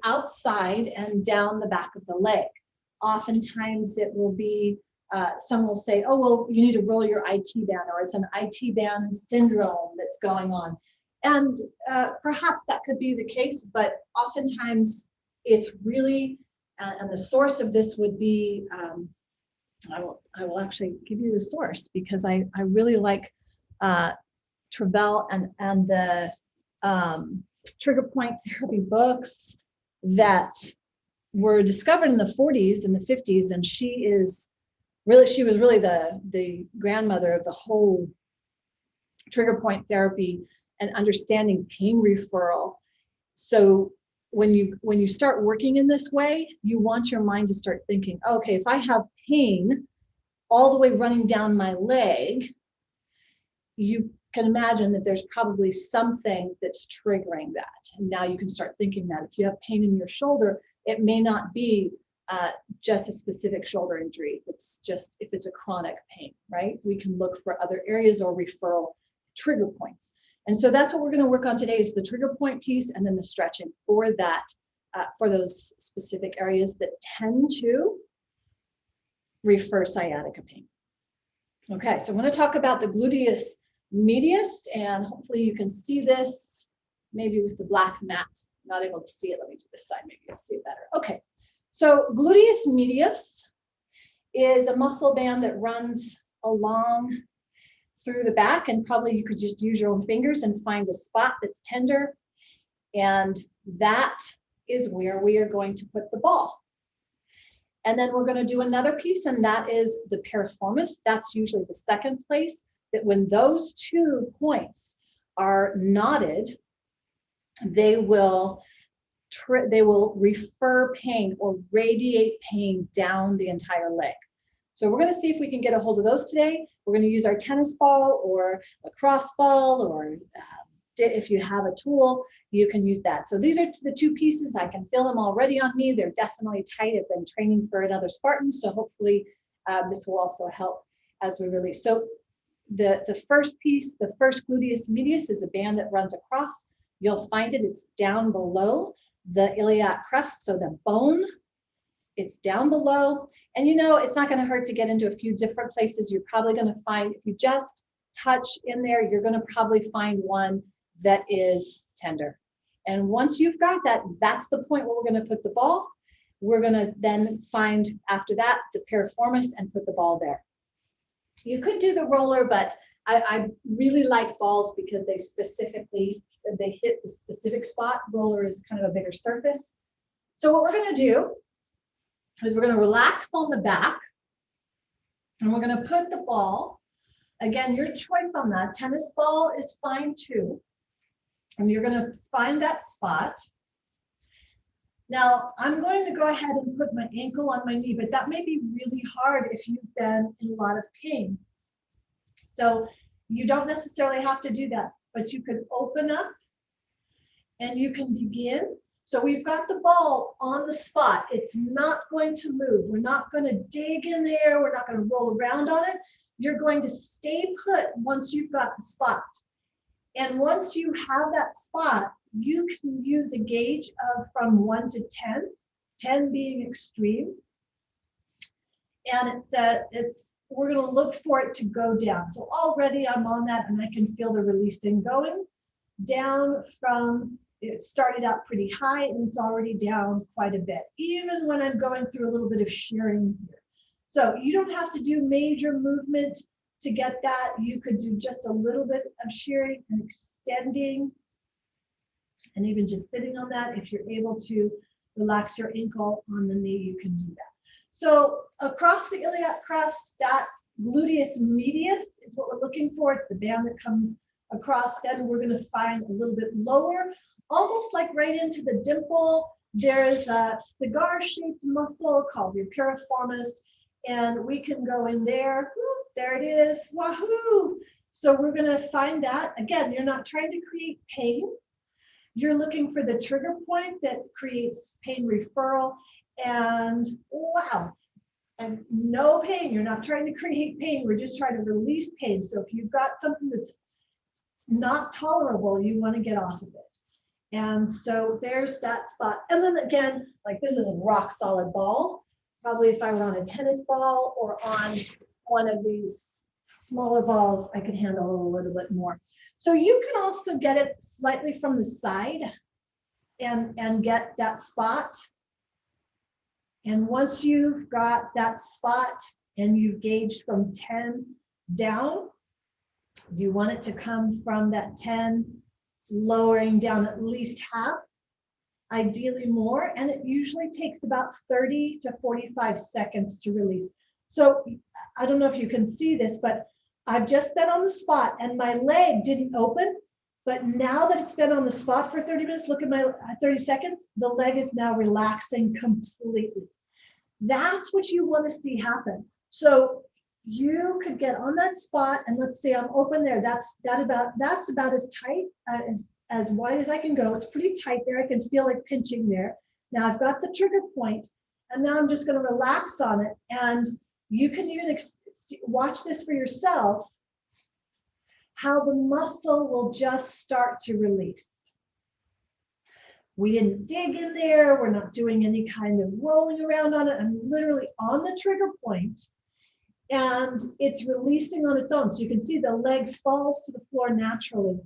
outside and down the back of the leg. Oftentimes it will be, some will say, oh, well, you need to roll your IT band, or it's an IT band syndrome that's going on. And perhaps that could be the case, but oftentimes it's really, and the source of this would be, I will actually give you the source, because I really like Travell and the trigger point therapy books that were discovered in the 40s and the 50s, and she was really the grandmother of the whole trigger point therapy and understanding pain referral. So when you start working in this way, you want your mind to start thinking, okay, if I have pain all the way running down my leg, you can imagine that there's probably something that's triggering that. And now you can start thinking that if you have pain in your shoulder, it may not be just a specific shoulder injury. If it's a chronic pain, right? We can look for other areas or referral trigger points. And so that's what we're going to work on today, is the trigger point piece, and then the stretching for that, for those specific areas that tend to refer sciatica pain. Okay, so I'm going to talk about the gluteus medius, and hopefully you can see this maybe with the black mat. Not able to see it. Let me do this side, maybe you'll see it better. Okay, so gluteus medius is a muscle band that runs along through the back, and probably you could just use your own fingers and find a spot that's tender, and that is where we are going to put the ball. And then we're going to do another piece, and that is the piriformis. That's usually the second place, that when those 2 points are knotted, they will refer pain or radiate pain down the entire leg. So we're going to see if we can get a hold of those today. We're going to use our tennis ball or a cross ball, or if you have a tool, you can use that. So these are the 2 pieces. I can feel them already on me. They're definitely tight. I've been training for another Spartan, so hopefully this will also help as we release. So the first piece, the first gluteus medius, is a band that runs across. You'll find it's down below the iliac crest, so the bone, it's down below. And it's not going to hurt to get into a few different places. You're probably going to find, if you just touch in there, you're going to probably find one that is tender. And once you've got that, that's the point where we're going to put the ball. We're going to then find, after that, the piriformis and put the ball there. You could do the roller, but I really like balls because they hit the specific spot. Roller is kind of a bigger surface. So what we're going to do is we're going to relax on the back, and we're going to put the ball, again, your choice on that. Tennis ball is fine too. And you're going to find that spot. Now, I'm going to go ahead and put my ankle on my knee, but that may be really hard if you've been in a lot of pain. So you don't necessarily have to do that, but you can open up and you can begin. So we've got the ball on the spot. It's not going to move. We're not going to dig in there. We're not going to roll around on it. You're going to stay put once you've got the spot. And once you have that spot, you can use a gauge of from 1 to 10, 10 being extreme. And we're going to look for it to go down. So already I'm on that, and I can feel the releasing going down from, it started out pretty high, and it's already down quite a bit, even when I'm going through a little bit of shearing here. So you don't have to do major movement to get that. You could do just a little bit of shearing and extending, and even just sitting on that. If you're able to relax your ankle on the knee, you can do that. So across the iliac crest, that gluteus medius is what we're looking for. It's the band that comes across. Then we're going to find a little bit lower, almost like right into the dimple. There's a cigar-shaped muscle called your piriformis, and we can go in there. Whoop, there it is. Wahoo! So we're going to find that. Again, you're not trying to create pain. You're looking for the trigger point that creates pain referral. And wow, and no pain. You're not trying to create pain. We're just trying to release pain. So if you've got something that's not tolerable, you want to get off of it. And so there's that spot. And then again, like this is a rock solid ball. Probably if I were on a tennis ball or on one of these smaller balls, I could handle a little bit more. So you can also get it slightly from the side and get that spot. And once you've got that spot and you've gauged from 10 down, you want it to come from that 10, lowering down at least half, ideally more, and it usually takes about 30 to 45 seconds to release. So I don't know if you can see this, but I've just been on the spot and my leg didn't open, but now that it's been on the spot for 30 minutes, look at my 30 seconds, the leg is now relaxing completely. That's what you want to see happen. So you could get on that spot and let's say I'm open there. That's about as tight as wide as I can go. It's pretty tight there. I can feel like pinching there. Now I've got the trigger point and now I'm just going to relax on it. And you can even watch this for yourself, how the muscle will just start to release. We didn't dig in there. We're not doing any kind of rolling around on it. I'm literally on the trigger point and it's releasing on its own. So you can see the leg falls to the floor naturally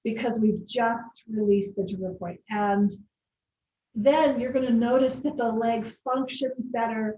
because we've just released the trigger point. And then you're going to notice that the leg functions better.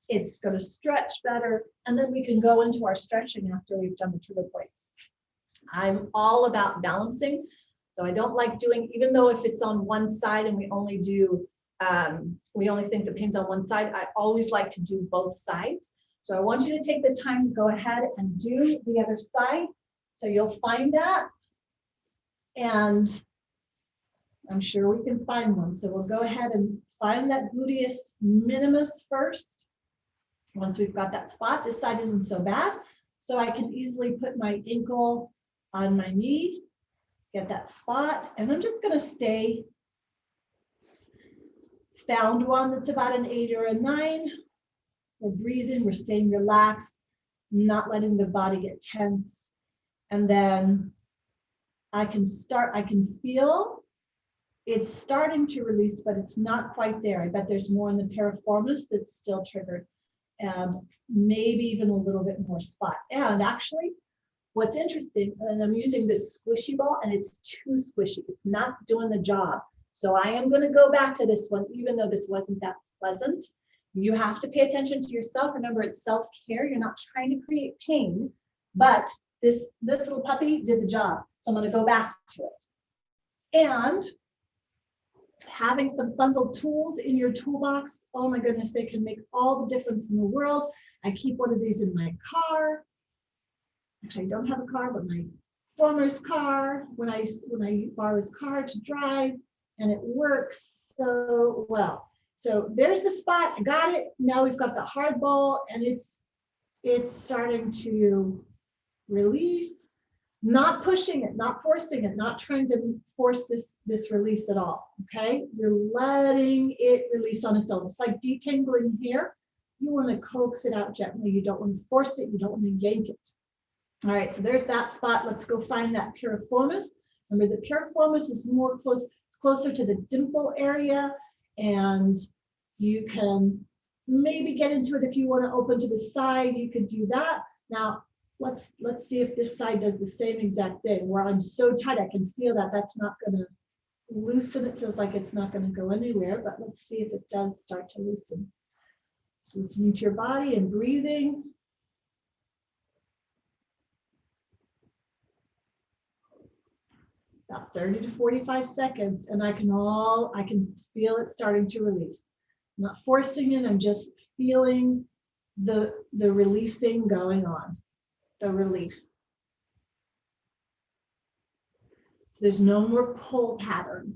It's going to stretch better. And then we can go into our stretching after we've done the trigger point. I'm all about balancing. So I don't like doing, even though if it's on one side and we only think the pain's on one side, I always like to do both sides. So I want you to take the time to go ahead and do the other side. So you'll find that. And I'm sure we can find one. So we'll go ahead and find that gluteus minimus first. Once we've got that spot, this side isn't so bad. So I can easily put my ankle on my knee, get that spot, and I'm just going to stay. Found one that's about an 8 or a 9. We're breathing, we're staying relaxed, not letting the body get tense. And then I can feel it's starting to release, but it's not quite there. I bet there's more in the piriformis that's still triggered and maybe even a little bit more spot. And actually, what's interesting, and I'm using this squishy ball and it's too squishy. It's not doing the job. So I am going to go back to this one, even though this wasn't that pleasant. You have to pay attention to yourself. Remember, it's self-care. You're not trying to create pain, but this little puppy did the job. So I'm going to go back to it. And having some fun little tools in your toolbox, oh my goodness, they can make all the difference in the world. I keep one of these in my car. Actually, I don't have a car, but my former's car, when I borrow his car to drive, and it works so well. So there's the spot. I got it. Now we've got the hard ball, and it's starting to release. Not pushing it, not forcing it, not trying to force this release at all. Okay, you're letting it release on its own. It's like detangling hair. You want to coax it out gently. You don't want to force it. You don't want to yank it. All right, so there's that spot. Let's go find that piriformis. Remember, the piriformis is it's closer to the dimple area, and you can maybe get into it if you want to open to the side. You could do that. Now, let's see if this side does the same exact thing, where I'm so tight I can feel that that's not going to loosen. It feels like it's not going to go anywhere, but let's see if it does start to loosen. So listening to your body and breathing. About 30 to 45 seconds, and I can feel it starting to release. I'm not forcing it, I'm just feeling the releasing going on, the relief. So there's no more pull pattern.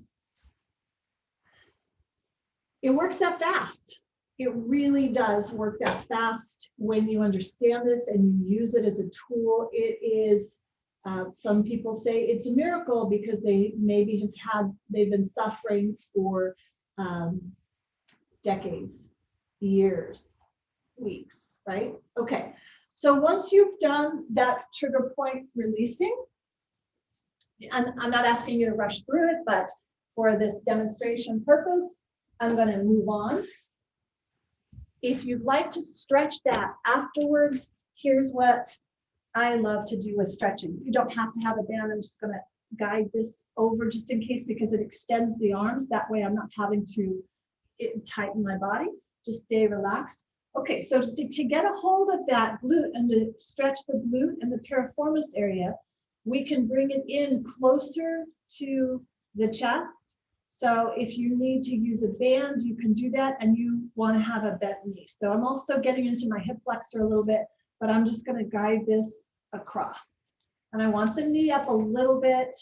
It works that fast. It really does work that fast when you understand this and you use it as a tool. It is. Some people say it's a miracle because they maybe they've been suffering for decades, years, weeks, right? Okay, so once you've done that trigger point releasing, And I'm not asking you to rush through it, but for this demonstration purpose, I'm going to move on. If you'd like to stretch that afterwards, here's what I love to do with stretching. You don't have to have a band. I'm just going to guide this over just in case, because it extends the arms. That way I'm not having to tighten my body. Just stay relaxed. Okay, so to get a hold of that glute and to stretch the glute and the piriformis area, we can bring it in closer to the chest. So if you need to use a band, you can do that, and you want to have a bent knee. So I'm also getting into my hip flexor a little bit, but I'm just going to guide this across. And I want the knee up a little bit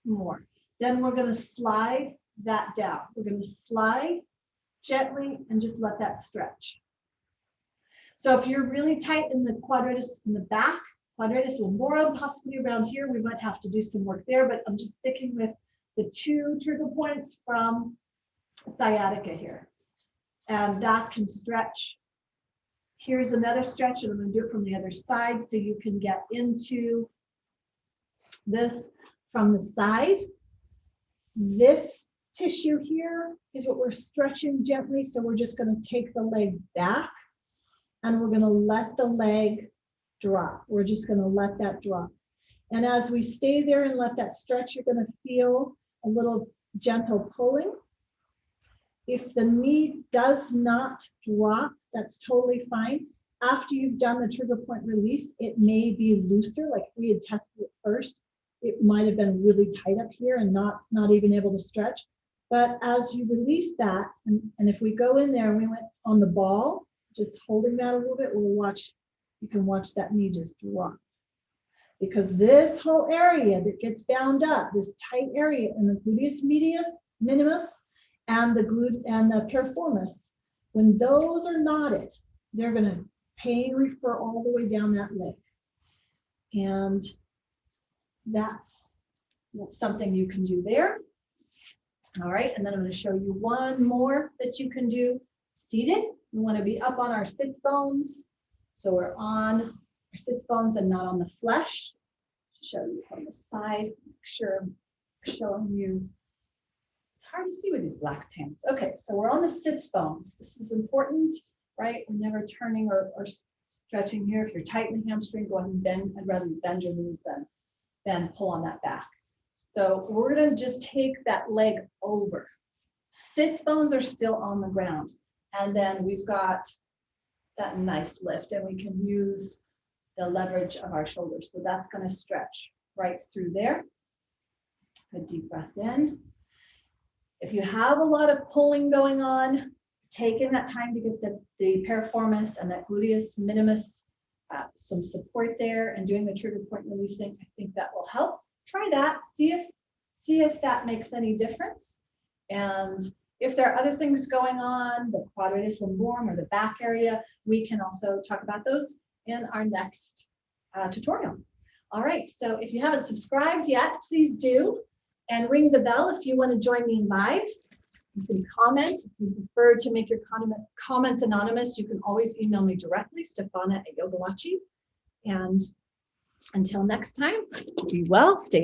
more. Then we're going to slide that down. We're going to slide gently and just let that stretch. So if you're really tight in the quadratus in the back, quadratus lumborum, possibly around here, we might have to do some work there, but I'm just sticking with the 2 trigger points from sciatica here. And that can stretch. Here's another stretch, and I'm going to do it from the other side so you can get into this from the side. This tissue here is what we're stretching gently. So we're just going to take the leg back and we're going to let the leg drop. We're just going to let that drop. And as we stay there and let that stretch, you're going to feel a little gentle pulling. If the knee does not drop, that's totally fine. After you've done the trigger point release, it may be looser. Like we had tested it first, it might have been really tight up here and not even able to stretch. But as you release that, and if we go in there and we went on the ball, just holding that a little bit, you can watch that knee just drop. Because this whole area that gets bound up, this tight area in the gluteus medius, minimus, and the glute and the piriformis, when those are knotted, they're going to pain refer all the way down that leg. And that's something you can do there. All right, and then I'm going to show you one more that you can do seated. We want to be up on our sits bones. So we're on our sits bones and not on the flesh. Show you from the side. Make sure I'm showing you. It's hard to see with these black pants. Okay, so we're on the sits bones. This is important, right? We're never turning or stretching here. If you're tight in the hamstring, go ahead and bend. I'd rather you bend your knees than pull on that back. So we're going to just take that leg over. Sits bones are still on the ground. And then we've got that nice lift, and we can use the leverage of our shoulders. So that's going to stretch right through there. A deep breath in. If you have a lot of pulling going on, taking that time to get the piriformis and that gluteus minimus some support there and doing the trigger point releasing, I think that will help. Try that, see if that makes any difference. And if there are other things going on, the quadratus lumborum or the back area, we can also talk about those in our next tutorial. All right, so if you haven't subscribed yet, please do, and ring the bell if you want to join me live. You can comment. If you prefer to make your comments anonymous, you can always email me directly, Stefana@yogalachi. And until next time, be well, stay